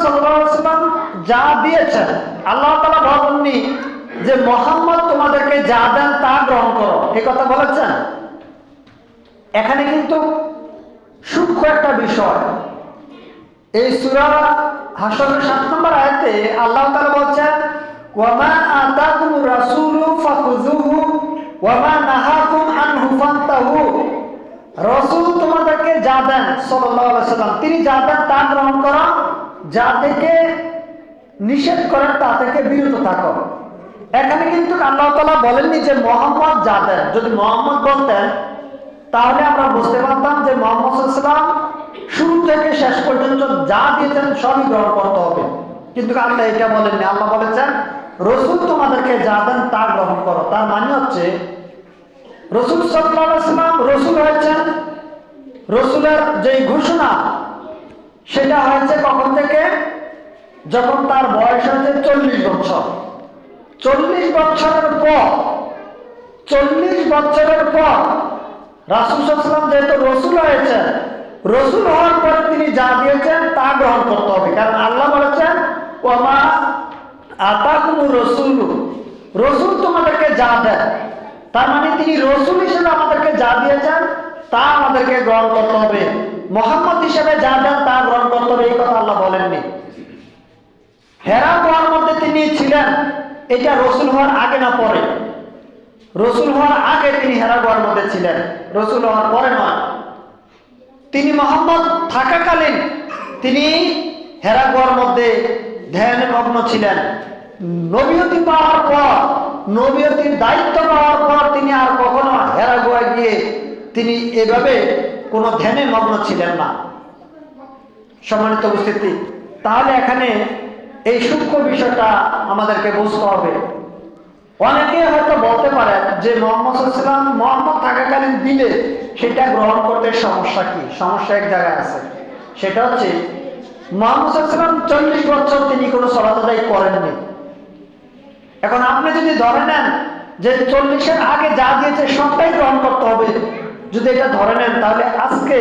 সাল্লাল্লাহু আলাইহি ওয়াসাল্লাম যা দিয়েছেন, আল্লাহ তাআলা বলেননি যে মুহাম্মদ তোমাদেরকে যা দেন তা গ্রহণ করো, এই কথা বলেছেন। এখানে কিন্তু সূক্ষ্ম একটা বিষয়। এই সূরা হাশরের 7 নম্বর আয়াতে আল্লাহ তাআলা বলছেন, ওয়ামা আতাকুমুর রাসূলু ফাখুযুহু ওয়ামা নাহাকুম আনহু ফান্তাহু। রাসূল তোমাদেরকে যা দেন সাল্লাল্লাহু আলাইহি ওয়াসাল্লাম, তিনি যা দেন তা গ্রহণ করো, যা থেকে নিষেধ করেন তা থেকে বিরত থাকো। এখানে কিন্তু আল্লাহ তাআলা বলেননি যে মুহাম্মদ যা দেন। যদি মুহাম্মদ বলতেন তাহলে আমরা বুঝতে পারতাম যে মুহাম্মদ সাল্লাল্লাহু আলাইহি ওয়াসাল্লাম শুরু থেকে শেষ পর্যন্ত যা দিয়েছেন সবই গ্রহণ করতে হবে, কিন্তু আল্লাহ এটা বলেননি। আল্লাহ বলেছেন রাসূল তোমাদেরকে যা দেন তা গ্রহণ করো। তার মানে হচ্ছে রাসূল সাল্লাল্লাহু আলাইহি ওয়াসাল্লাম রাসূল হয়েছেন, রাসূলের যে ঘোষণা সেটা হয়েছে কখন থেকে? যখন তার বয়স হয়েছে 40 বছর। 40 বছরের পর রাসূল সাল্লাল্লাহু আলাইহি ওয়াসাল্লাম যেহেতু রাসূল হয়েছেন, রাসূল হওয়ার পরে তিনি যা দিয়েছেন তা গ্রহণ করতে হবে। কারণ আল্লাহ বলেছেন ওয়ামা আতাকুমুর রাসূলু, রাসূল তোমাদেরকে যা দেন, তার মানে তিনি রাসূল হিসেবে আমাদেরকে যা দিয়েছেন তা আমাদেরকে গ্রহণ করতে হবে। মুহাম্মদ হিসেবে যা দেন তা গ্রহণ করতে হবে, এই কথা আল্লাহ বলেননি। হেরা গুহার মধ্যে তিনি ছিলেন, এটা রাসূল হওয়ার আগে না পরে? রাসূল হওয়ার আগে তিনি হেরা গুহার মধ্যে ছিলেন, রাসূল হওয়ার পরে নয়। তিনি মুহাম্মদ থাকাকালীন তিনি হেরা গুহার মধ্যে ধ্যানে মগ্ন ছিলেন। নবীয়তি পাওয়ার পর, নবীয়তির দায়িত্ব পাওয়ার পর তিনি আর কখনো হেরা গুহায় গিয়ে তিনি এভাবে কোনো ধ্যানে মগ্ন ছিলেন না। সম্মানিত উপস্থিতি, তাহলে এখানে এই সূক্ষ্ম বিষয়টা আমাদেরকে বুঝতে হবে। অনেকে হয়তো বলতে পারেন যে মুহাম্মদ সাল্লাল্লাহু আলাইহি ওয়াসাল্লাম মুহাম্মদ থাকাকালীন দিলে সেটা গ্রহণ করতে সমস্যা কি? সমস্যা এক জায়গায় আছে, সেটা হচ্ছে মুহাম্মদ সাল্লাল্লাহু আলাইহি ওয়াসাল্লাম 40 বছর তিনি কোনো সালাত আদায় করেননি। এখন আপনি যদি ধরে নেন যে 40-এর আগে যা দিয়েছে সবটাই গ্রহণ করতে হবে, যদি এটা ধরে নেন, তাহলে আজকে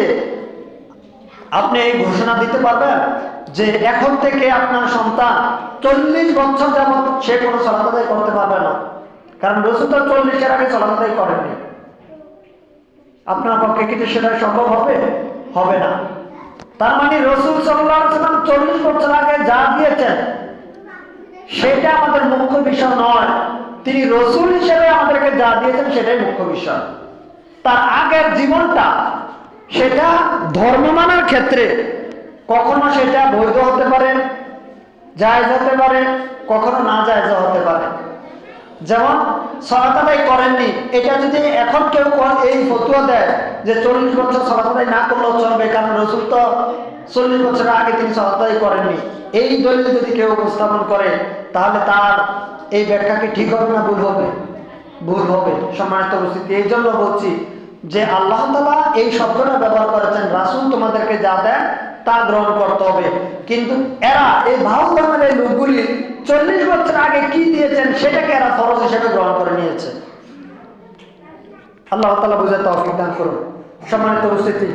আপনি এই ঘোষণা দিতে পারবেন যে এখন থেকে আপনার সন্তান 40 বছর যাবত সে কোনো সালাত আদায় করতে পারবে না? কারণ রাসূল তো 40-এর আগে সালাত আদায় করেননি। আপনার পক্ষে কি সেটা সম্ভব হবে? হবে না। তার মানে রাসূল সাল্লাল্লাহু আলাইহি ওয়াসাল্লাম 40 বছর আগে যা দিয়েছেন সেটা আমাদের মুখ্য বিষয় নয়। তিনি রাসূল হিসেবে আমাদেরকে যা দিয়েছেন সেটাই মুখ্য বিষয়। তার আগের জীবনটা সেটা ধর্ম মানার ক্ষেত্রে কখনো সেটা বৈধ হতে পারে, জায়েজ হতে পারে, কখনো না জায়েজ হতে পারে। যেমন সালাত আদায় করেননি, এটা যদি এখন কেউ এই ফতোয়া দেয় যে 40 বছর সালাত আদায় না করলেও চলবে, কারণ রাসূল তো 40 বছর আগে তিনি সালাত আদায় করেননি, এই দলিল যদি কেউ উপস্থাপন করে, তাহলে তার এই ব্যাখ্যা কি ঠিক হবে না ভুল হবে? ভুল হবে। সম্মানিত উপস্থিতি, এই জন্য বলছি যে আল্লাহ তাআলা এই শব্দটা ব্যবহার করেছেন, রাসূল তোমাদেরকে যা দেন তা গ্রহণ করতে হবে। কিন্তু এরা এই ভাউল ধর্মের এই লোকগুলি 40 বছর আগে কি দিয়েছেন সেটাকে এরা ফরজ হিসেবে গ্রহণ করে নিয়েছে। আল্লাহ তাআলা বুঝাতে তৌফিক দান করুন। সম্মানিত উপস্থিতি,